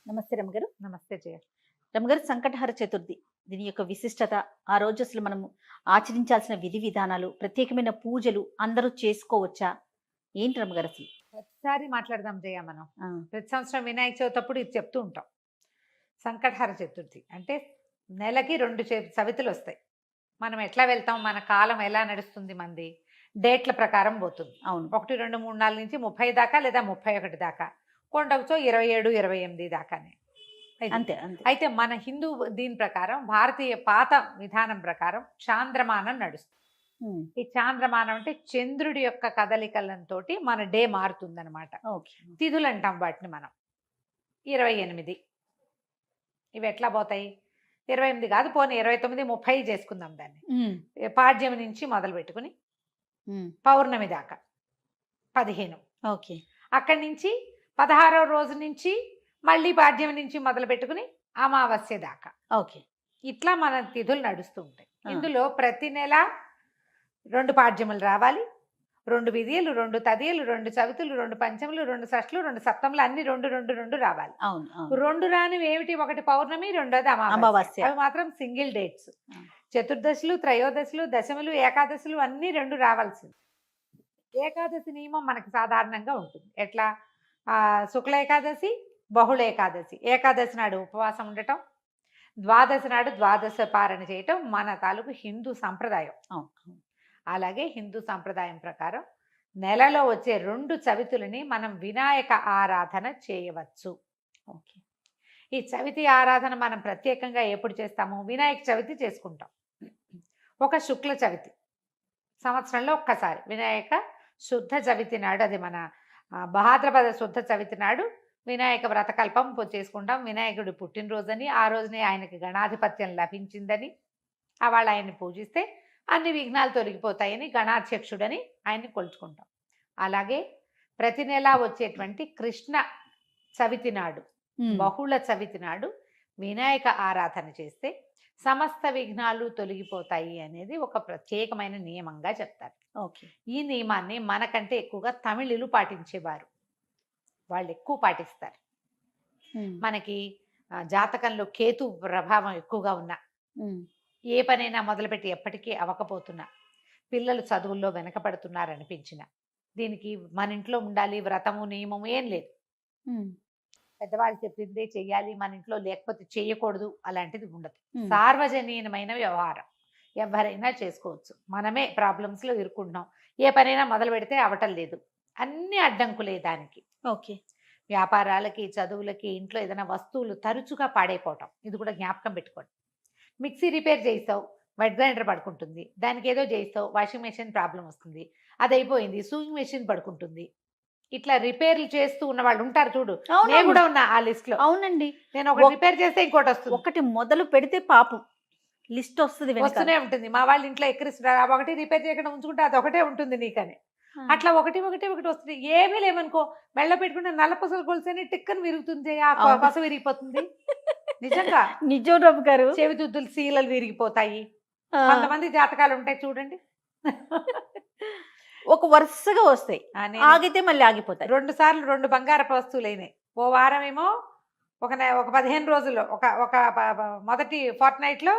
నమస్తే రమగారు. నమస్తే జయ. రమగారు, సంకటహర చతుర్థి దీని యొక్క విశిష్టత, ఆ రోజు అసలు మనము ఆచరించాల్సిన విధి విధానాలు, ప్రత్యేకమైన పూజలు అందరూ చేసుకోవచ్చా? ఏంటి రమగారు అసలు? ప్రతిసారి మాట్లాడదాం జయ మనం. ఆ, ప్రతి సంవత్సరం వినాయక చవితి అప్పుడు ఇది చెప్తూ ఉంటాం. సంకటహర చతుర్థి అంటే నెలకి 2 చవితులు వస్తాయి. మనం ఎట్లా వెళ్తాం, మన కాలం ఎలా నడుస్తుంది, మంది డేట్ల ప్రకారం పోతుంది. అవును. 1, 2, 3, 4 నుంచి 30 దాకా లేదా 31 దాకా, కొండకుతో 27, 28 దాకానే. అంతే అంతే. అయితే మన హిందూ దీని ప్రకారం, భారతీయ పాత విధానం ప్రకారం చాంద్రమానం నడుస్తుంది. ఉమ్, ఈ చాంద్రమానం అంటే చంద్రుడి యొక్క కదలికలతో మన డే మారుతుందన్నమాట. ఓకే. తిథులు అంటాం వాటిని మనం. 28 ఇవి ఎట్లా పోతాయి? 28 కాదు, పోనీ 29, 30 చేసుకుందాం దాన్ని. ఉమ్, పాడ్యం నుంచి మొదలు పెట్టుకుని ఉమ్, పౌర్ణమి దాకా 15. ఓకే. అక్కడి నుంచి 16వ రోజు నుంచి మళ్ళీ పాడ్యం నుంచి మొదలు పెట్టుకుని అమావాస్య దాకా. ఓకే. ఇట్లా మన తిథులు నడుస్తూ ఉంటాయి. ఆ. ఇందులో ప్రతి నెల 2 పాడ్యములు రావాలి, 2 విధియలు, 2 తదియలు, 2 చవితులు, 2 పంచములు, 2 షష్ఠులు, 2 సప్తములు, అన్ని 2, 2, 2 రావాలి. అవును అవును. 2 రానివి ఏమిటి? ఒకటి పౌర్ణమి, రెండోది అమావాస్య. అమావాస్య. అవి మాత్రం సింగిల్ డేట్స్. ఆ. చతుర్దశులు, త్రయోదశులు, దశములు, ఏకాదశులు అన్ని 2 రావాల్సింది. ఏకాదశి నియమం మనకి సాధారణంగా ఉంటుంది. ఎట్లా? శుక్ల ఏకాదశి, బహుళ ఏకాదశి. ఏకాదశి నాడు ఉపవాసం ఉండటం, ద్వాదశి నాడు ద్వాదశ పారణ చేయటం మన తాలూకు హిందూ సంప్రదాయం. అవును అవును. అలాగే హిందూ సంప్రదాయం ప్రకారం నెలలో వచ్చే 2 చవితులని మనం వినాయక ఆరాధన చేయవచ్చు. ఓకే. ఈ చవితి ఆరాధన మనం ప్రత్యేకంగా ఎప్పుడు చేస్తాము? వినాయక చవితి చేసుకుంటాం. ఒక శుక్ల చవితి సంవత్సరంలో ఒక్కసారి వినాయక శుద్ధ చవితి నాడు, అది మన భాద్రపద శుద్ధ చవితి నాడు వినాయక వ్రతకల్పం చేసుకుంటాం. వినాయకుడి పుట్టినరోజని, ఆ రోజునే ఆయనకి గణాధిపత్యం లభించిందని, వాళ్ళు ఆయన్ని పూజిస్తే అన్ని విఘ్నాలు తొలగిపోతాయని గణాధ్యక్షుడని ఆయన్ని కొలుచుకుంటాం. అలాగే ప్రతి నెల వచ్చేటువంటి కృష్ణ చవితి నాడు, బహుళ చవితి నాడు వినాయక ఆరాధన చేస్తే సమస్త విఘ్నాలు తొలగిపోతాయి అనేది ఒక ప్రత్యేకమైన నియమంగా చెప్తారు. ఓకే. ఈ నియమాన్ని మనకంటే ఎక్కువగా తమిళులు పాటించేవారు. వాళ్ళు ఎక్కువ పాటిస్తారు. మనకి జాతకంలో కేతు ప్రభావం ఎక్కువగా ఉన్నా, ఏ పనైనా మొదలుపెట్టి ఎప్పటికీ అవ్వకపోతున్నా, పిల్లలు చదువుల్లో వెనకపడుతున్నారనిపించిన, దీనికి మన ఇంట్లో ఉండాలి వ్రతము నియమము ఏం లేదు. పెద్దవాళ్ళు చెప్పిందే చెయ్యాలి, మన ఇంట్లో లేకపోతే చేయకూడదు, అలాంటిది ఉండదు. సార్వజనీయమైన వ్యవహారం, ఎవరైనా చేసుకోవచ్చు. మనమే ప్రాబ్లమ్స్లో ఇరుక్కుంటున్నాం. ఏ పనైనా మొదలు పెడితే అవటం లేదు, అన్ని అడ్డంకులే దానికి. ఓకే. వ్యాపారాలకి, చదువులకి, ఇంట్లో ఏదైనా వస్తువులు తరచుగా పాడైపోవటం, ఇది కూడా జ్ఞాపకం పెట్టుకోండి. మిక్సీ రిపేర్ చేయిస్తావు, వెట్ గ్రైండర్ పడుకుంటుంది. దానికి ఏదో చేయిస్తావు, వాషింగ్ మెషిన్ ప్రాబ్లం వస్తుంది, అది అయిపోయింది, సూయింగ్ మెషిన్ పడుకుంటుంది. ఇట్లా రిపేర్లు చేస్తూ ఉన్న వాళ్ళు ఉంటారు చూడు. నేను కూడా ఉన్నా ఆ లిస్ట్ లో. అవునండి. నేను ఒకటి రిపేర్ చేస్తే ఇంకోటి వస్తుంది. ఒకటి మొదలు పెడితే పాపం లిస్ట్ వస్తుంది, వస్తూనే ఉంటుంది. మా వాళ్ళ ఇంట్లో ఎక్కిరిస్తున్నారు, ఒకటి రిపేర్ చేయకుండా ఉంచుకుంటే అది ఒకటే ఉంటుంది నీకని. అట్లా ఒకటి వస్తుంది. ఏమీ లేవనుకో, మెళ్ళ పెట్టుకుంటే నల్ల పూసలు కొలిసేనే టిక్కని విరుగుతుంది, ఆ కొస విరిగిపోతుంది. నిజంగా నిజం రమ్మ గారు. చెవిదుద్దులు సీలలు విరిగిపోతాయి. కొంతమంది జాతకాలు ఉంటాయి చూడండి, ఒక వరుసగా వస్తాయి, ఆగితే మళ్ళీ ఆగిపోతాయి. 2 సార్లు 2 బంగారపు వస్తువులు అయినాయి. ఓ వారం ఏమో ఒక 15 రోజుల్లో ఒక మొదటి ఫోర్ట్ నైట్ లో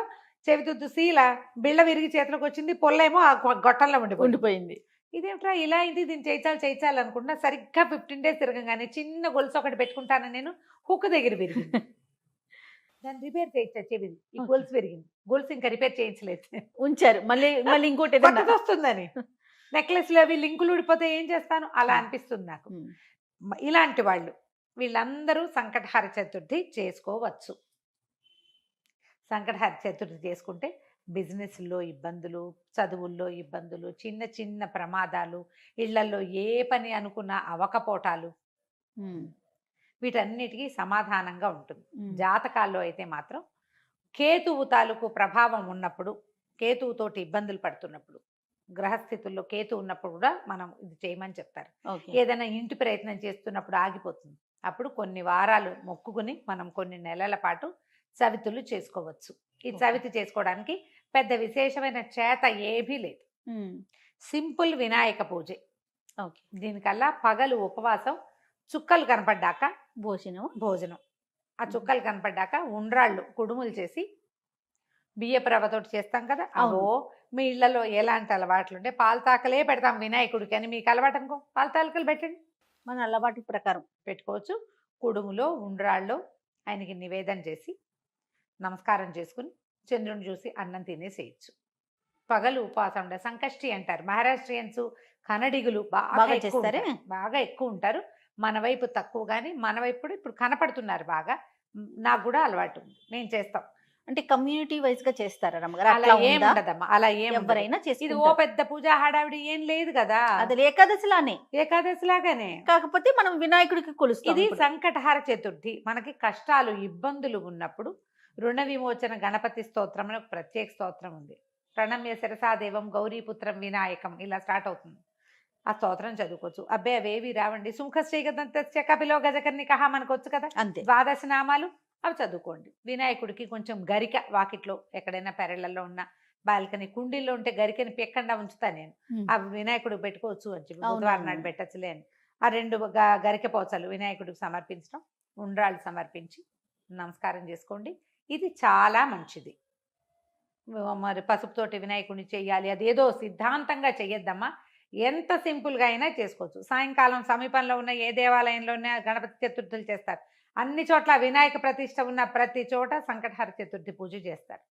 చెవిదుద్దు సీల బిళ్ళ విరిగి చేతిలోకి వచ్చింది, పొల్లేమో ఆ గొట్టంలో ఉండిపోయింది. ఇదేమిట్రా ఇలా అయింది, దీన్ని చేయించాలి అనుకుంటున్నా. సరిగ్గా 15 days తిరగంగానే చిన్న గొలుసు ఒకటి పెట్టుకుంటాను నేను, హుక్ దగ్గర విరిగింది. దాన్ని రిపేర్ చేయించా, చెవిది ఈ గొలుసు విరిగింది. గొలుసు ఇంకా రిపేర్ చేయించలేదు, ఉంచారు. మళ్ళీ ఇంకోటి వస్తుందని. నెక్లెస్ లో అవి లింకులు ఊడిపోతే ఏం చేస్తాను, అలా అనిపిస్తుంది నాకు. ఇలాంటి వాళ్ళు వీళ్ళందరూ సంకటహర చతుర్థి చేసుకోవచ్చు. సంకటహర చతుర్థి చేసుకుంటే బిజినెస్లో ఇబ్బందులు, చదువుల్లో ఇబ్బందులు, చిన్న చిన్న ప్రమాదాలు, ఇళ్లలో ఏ పని అనుకున్నా అవకపోటాలు, వీటన్నిటికీ సమాధానంగా ఉంటుంది. జాతకాల్లో అయితే మాత్రం కేతువు తాలూకు ప్రభావం ఉన్నప్పుడు, కేతువుతోటి ఇబ్బందులు పడుతున్నప్పుడు, గ్రహస్థితుల్లో కేతు ఉన్నప్పుడు కూడా మనం ఇది చేయమని చెప్తారు. ఏదైనా ఇంటి ప్రయత్నం చేస్తున్నప్పుడు ఆగిపోతుంది, అప్పుడు కొన్ని వారాలు మొక్కుకుని మనం కొన్ని నెలల పాటు చవితులు చేసుకోవచ్చు. ఈ చవితి చేసుకోవడానికి పెద్ద విశేషమైన చేత ఏమీ లేదు, సింపుల్ వినాయక పూజే. దీనికల్లా పగలు ఉపవాసం, చుక్కలు కనపడ్డాక భోజనం. ఆ చుక్కలు కనపడ్డాక ఉండ్రాళ్ళు కుడుములు చేసి బియ్యపు రవ్వతోటి చేస్తాం కదా, అవును. అవో మీ ఇళ్లలో ఎలాంటి అలవాట్లు ఉంటే పాలతాకలే పెడతాం వినాయకుడికి అని మీకు అలవాటు అనుకో పాలతాకలు పెట్టండి, మన అలవాటు ప్రకారం పెట్టుకోవచ్చు. కుడుములో ఉండ్రాళ్ళు ఆయనకి నివేదన చేసి నమస్కారం చేసుకుని చంద్రుని చూసి అన్నం తినేసేయచ్చు. పగలు ఉపవాసం ఉండే సంకష్టి అంటారు మహారాష్ట్రియన్స్, కన్నడిగులు బాగా బాగా ఎక్కువ చేస్తారే? ఉంటారు. బాగా ఎక్కువ ఉంటారు. మన వైపు తక్కువ, కానీ మన వైపు కూడా ఇప్పుడు కనపడుతున్నారు బాగా. నాకు కూడా అలవాటు ఉంది, నేను చేస్తాం. అంటే కమ్యూనిటీ వైజ్ గా చేస్తారా రమ్మగారు? అలా అట్లా ఏం ఉందా? ఉండదమ్మా, అలా ఏం ఉండదు. ఎవరైనా ఇది ఓ చేసుకుంటారు. పెద్ద పూజ హడావిడి ఏం లేదు కదా, అది ఏకాదశిలానే, ఏకాదశి లాగానే. కాకపోతే మనం వినాయకుడికి కొలుస్తాం ఇది ఇప్పుడు. సంకటహార చతుర్థి. మనకి కష్టాలు ఇబ్బందులు ఉన్నప్పుడు రుణ విమోచన గణపతి స్తోత్రం అని ఒక ప్రత్యేక స్తోత్రం ఉంది. ప్రణమ్య శిరసాదేవం గౌరీపుత్రం వినాయకం ఇలా స్టార్ట్ అవుతుంది. ఆ స్తోత్రం చదువుకోవచ్చు. అబ్బే అవేవి రావండి, సుముఖశ్రీగదంతస్య కపిలో గజకర్ణికః మనకు వచ్చు కదా అంతే. ద్వాదశ నామాలు, అవి చదువుకోండి. వినాయకుడికి కొంచెం గరిక వాకిట్లో ఎక్కడైనా పెరళ్ళల్లో ఉన్న బాల్కనీ కుండీల్లో ఉంటే గరికని పెక్కండా ఉంచుతా నేను. ఉమ్. అవి వినాయకుడికి పెట్టుకోవచ్చు అని చెప్పి అవును, బుధవారం అవును. నాడు పెట్టచ్చులే అని ఆ 2 గరిక పోచలు వినాయకుడికి సమర్పించడం, ఉండ్రాళ్ళు సమర్పించి నమస్కారం చేసుకోండి. ఇది చాలా మంచిది. మరి పసుపుతోటి వినాయకుడిని చెయ్యాలి అదేదో సిద్ధాంతంగా చెయ్యొద్దమ్మా. ఎంత సింపుల్గా అయినా చేసుకోవచ్చు. సాయంకాలం సమీపంలో ఉన్న ఏ దేవాలయంలోనే గణపతి చతుర్థులు చేస్తారు. అన్ని చోట్ల వినాయక ప్రతిష్ట ఉన్న ప్రతి చోట సంకటహర చతుర్థి పూజ చేస్తారు.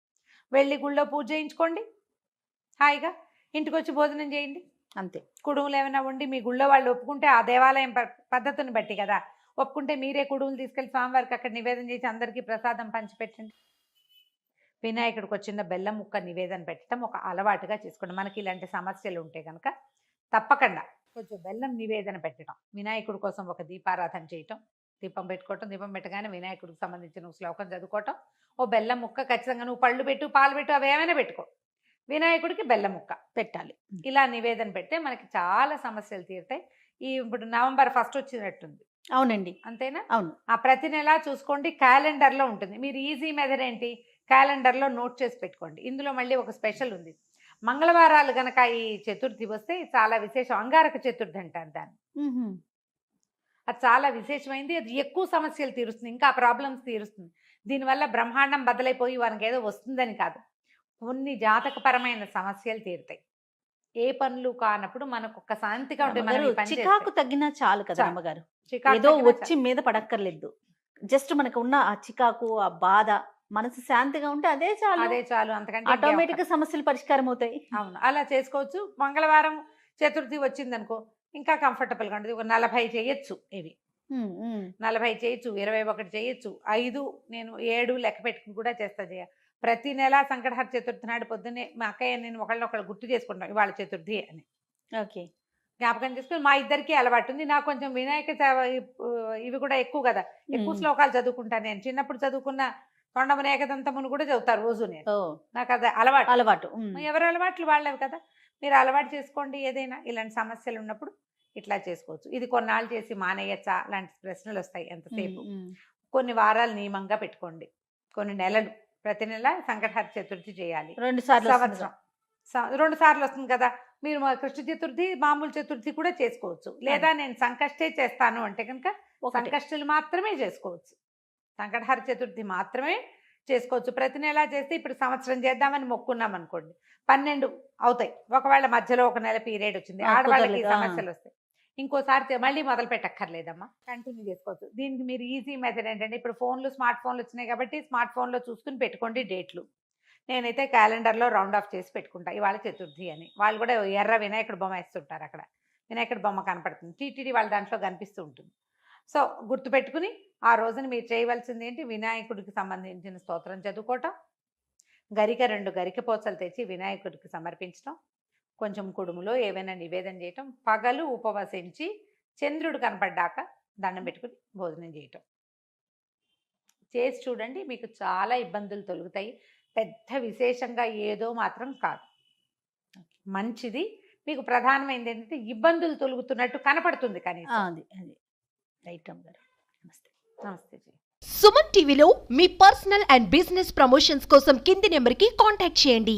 వెళ్ళి గుళ్ళో పూజ చేయించుకోండి, హాయిగా ఇంటికి వచ్చి భోజనం చేయండి. అంతే. కుడుములు ఏమైనా వండి మీ గుళ్ళో వాళ్ళు ఒప్పుకుంటే, ఆ దేవాలయం పద్ధతిని బట్టి కదా, ఒప్పుకుంటే మీరే కుడుములు తీసుకెళ్ళి స్వామివారికి అక్కడ నివేదన చేసి అందరికీ ప్రసాదం పంచిపెట్టండి. వినాయకుడికి వచ్చిన బెల్లం ముక్క నివేదన పెట్టడం ఒక అలవాటుగా చేసుకోండి. మనకి ఇలాంటి సమస్యలు ఉంటే కనుక తప్పకుండా కొంచెం బెల్లం నివేదన పెట్టడం, వినాయకుడి కోసం ఒక దీపారాధన చేయటం, దీపం పెట్టుకోవటం, దీపం పెట్టగానే వినాయకుడికి సంబంధించిన శ్లోకం చదువుకోవటం, ఓ బెల్లం ముక్క ఖచ్చితంగా నువ్వు పళ్ళు పెట్టు పాలు పెట్టు అవి ఏమైనా పెట్టుకో, వినాయకుడికి బెల్లం ముక్క పెట్టాలి. ఇలా నివేదన పెడితే మనకి చాలా సమస్యలు తీరుతాయి. ఇప్పుడు నవంబర్ 1 వచ్చినట్టుంది, అవునండి, అంతేనా? అవును. ఆ ప్రతి నెల చూసుకోండి, క్యాలెండర్లో ఉంటుంది. మీరు ఈజీ మెథడ్ ఏంటి, క్యాలెండర్లో నోట్ చేసి పెట్టుకోండి. ఇందులో మళ్ళీ ఒక స్పెషల్ ఉంది. మంగళవారాలు గనక ఈ చతుర్థి వస్తే చాలా విశేషం. అంగారక చతుర్థి అంటారు దాన్ని. ఉహుం. అది చాలా విశేషమైంది. అది ఎక్కువ సమస్యలు తీరుస్తుంది, ఇంకా ప్రాబ్లమ్స్ తీరుస్తుంది. దీనివల్ల బ్రహ్మాండం బద్దలైపోయి వారికి ఏదో వస్తుందని కాదు, కొన్ని జాతకపరమైన సమస్యలు తీరుతాయి. ఏ పనులు కానప్పుడు మనకు ఒక శాంతిగా ఉంటుంది. మనం అమ్మగారు, ఈ పని చికాకు చేస్తే. తగ్గినా చాలు కదా చాలు. అమ్మగారు. చికాకు ఏదో తగ్గినా వచ్చి మీద పడక్కర్లేదు. జస్ట్ మనకు ఉన్న ఆ చికాకు, ఆ బాధ, మనసు శాంతిగా ఉంటే అదే చాలు. అదే చాలు, అంతకంటే ఇంకేం ఆటోమేటిక్ గా అక్కర్లేదు. సమస్యలు పరిష్కారం అవుతాయి. అవును, అలా చేసుకోవచ్చు. మంగళవారం చతుర్థి వచ్చిందనుకో ఇంకా కంఫర్టబుల్గా ఉంటుంది. ఒక 40 చేయొచ్చు, ఇవి ఉమ్, ఉమ్. 40 చేయొచ్చు, 21 చేయొచ్చు, 5 నేను 7 లెక్క పెట్టుకుని కూడా చేస్తా జయ. ప్రతి నెల సంకటహర చతుర్థి నాడు పొద్దున్నే మా అక్కయ్య నేను ఒకళ్ళనొకళ్ళు గుర్తు చేసుకుంటాం ఇవాళ చతుర్థి అని ఓకే. జ్ఞాపకం చేసుకుని. మా ఇద్దరికి అలవాటు ఉంది. నాకు కొంచెం వినాయక ఇవి కూడా ఎక్కువ కదా, ఎక్కువ ఉమ్. శ్లోకాలు చదువుకుంటాను నేను. చిన్నప్పుడు చదువుకున్న తొండమున ఏకదంతమును కూడా చదువుతారు రోజు నేను. ఓ, నాకు అది అలవాటు. అలవాటు. ఉమ్. ఎవరి అలవాట్లు వాళ్ళవి కదా, మీరు అలవాటు చేసుకోండి. ఏదైనా ఇలాంటి సమస్యలు ఉన్నప్పుడు ఇట్లా చేసుకోవచ్చు. ఇది కొన్నాళ్ళు చేసి మానేయచ్చా లాంటి ప్రశ్నలు వస్తాయి ఎంతసేపు. ఉమ్, ఉమ్. కొన్ని వారాలు నియమంగా పెట్టుకోండి, కొన్ని నెలలు, ప్రతి నెల సంకటహర చతుర్థి చేయాలి. 2 సార్లు సంవత్సరం 2 సార్లు వస్తుంది కదా, మీరు మా కృష్ణ చతుర్థి మామూలు చతుర్థి కూడా చేసుకోవచ్చు. లేదా నేను సంకష్టే చేస్తాను అంటే కనుక ఒకటే. సంకష్టులు మాత్రమే చేసుకోవచ్చు, సంకటహర చతుర్థి మాత్రమే చేసుకోవచ్చు. ప్రతి నెల చేస్తే ఇప్పుడు సంవత్సరం చేద్దామని మొక్కున్నాం అనుకోండి, 12 అవుతాయి. ఒకవేళ మధ్యలో ఒక నెల పీరియడ్ వచ్చింది, ఆడవాళ్ళకి కుదరలేదు. సమస్యలు వస్తాయి, ఇంకోసారి మళ్ళీ మొదలు పెట్టక్కర్లేదమ్మా, కంటిన్యూ చేసుకోవచ్చు. దీనికి మీరు ఈజీ మెథడ్ ఏంటంటే, ఇప్పుడు స్మార్ట్ ఫోన్లు వచ్చినాయి కాబట్టి స్మార్ట్ ఫోన్లో చూసుకుని పెట్టుకోండి డేట్లు. నేనైతే క్యాలెండర్లో రౌండ్ ఆఫ్ చేసి పెట్టుకుంటా ఇవాళ చతుర్థి అని. వాళ్ళు కూడా ఎర్ర వినాయకుడు బొమ్మ వేస్తుంటారు, అక్కడ వినాయకుడి బొమ్మ కనపడుతుంది, టీటీడీ వాళ్ళ దాంట్లో కనిపిస్తూ ఉంటుంది. సో గుర్తుపెట్టుకుని ఆ రోజున మీరు చేయవలసింది ఏంటి, వినాయకుడికి సంబంధించిన స్తోత్రం చదువుకోవటం, గరిక 2 గరిక పోచలు తెచ్చి వినాయకుడికి సమర్పించడం, కొంచెం కుడుములో ఏవైనా నివేదన చేయటం, పగలు ఉపవసించి చంద్రుడు కనపడ్డాక దండం పెట్టుకుని భోజనం చేయటం చేసి చూడండి. మీకు చాలా ఇబ్బందులు తొలుగుతాయి. పెద్ద విశేషంగా ఏదో మాత్రం కాదు, మంచిది. మీకు ప్రధానమైనది ఏంటంటే ఇబ్బందులు తొలుగుతున్నట్టు కనపడుతుంది కానీ. అది అది రైట్ అమ్మగారు. నమస్తే. నమస్తే జీ. సుమన్ టీవీలో మీ పర్సనల్ అండ్ బిజినెస్ ప్రమోషన్స్ కోసం కింది నెంబర్కి కాంటాక్ట్ చేయండి.